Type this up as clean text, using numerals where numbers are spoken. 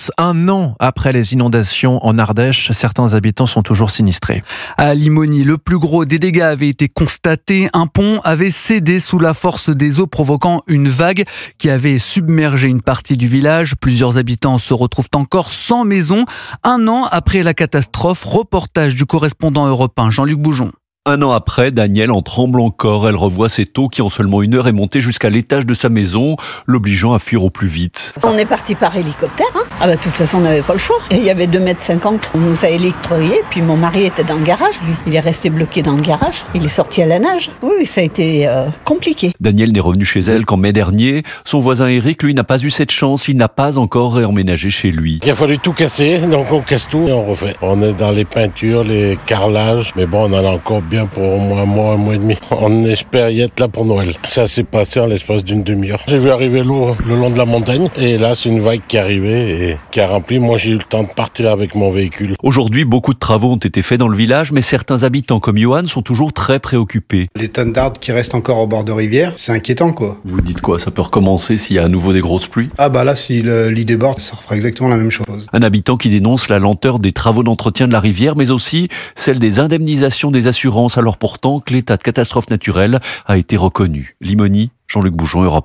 violence. 1 an après les inondations en Ardèche, certains habitants sont toujours sinistrés. À Limony, le plus gros des dégâts avait été constaté. Un pont avait cédé sous la force des eaux, provoquant une vague qui avait submergé une partie du village. Plusieurs habitants se retrouvent encore sans maison. 1 an après la catastrophe, reportage du correspondant européen Jean-Luc Boujon. 1 an après, Danielle en tremble encore. Elle revoit cette eau qui, en seulement 1 heure, est montée jusqu'à l'étage de sa maison, l'obligeant à fuir au plus vite. On est parti par hélicoptère. De toute façon, on n'avait pas le choix. Et il y avait 2,50 m. On nous a électroyés. Puis mon mari était dans le garage, lui. Il est resté bloqué dans le garage. Il est sorti à la nage. Oui, ça a été compliqué. Danielle n'est revenue chez elle qu'en mai dernier. Son voisin Eric, lui, n'a pas eu cette chance. Il n'a pas encore réemménagé chez lui. Il a fallu tout casser, donc on casse tout et on refait. On est dans les peintures, les carrelages. Mais bon, on en a encore bien pour au moins 1 mois, 1 mois et demi. On espère y être là pour Noël. Ça s'est passé en l'espace d'1 demi-heure. J'ai vu arriver l'eau le long de la montagne et là c'est une vague qui est arrivée et qui a rempli. Moi j'ai eu le temps de partir avec mon véhicule. Aujourd'hui, beaucoup de travaux ont été faits dans le village, mais certains habitants comme Johan sont toujours très préoccupés. Les tonnes d'arbres qui restent encore au bord de rivière, c'est inquiétant quoi. Vous dites quoi? Ça peut recommencer s'il y a à nouveau des grosses pluies? Là si le lit déborde, ça refera exactement la même chose. Un habitant qui dénonce la lenteur des travaux d'entretien de la rivière, mais aussi celle des indemnisations des assurances, alors pourtant que l'état de catastrophe naturelle a été reconnu. Limony, Jean-Luc Boujon, Europe 1.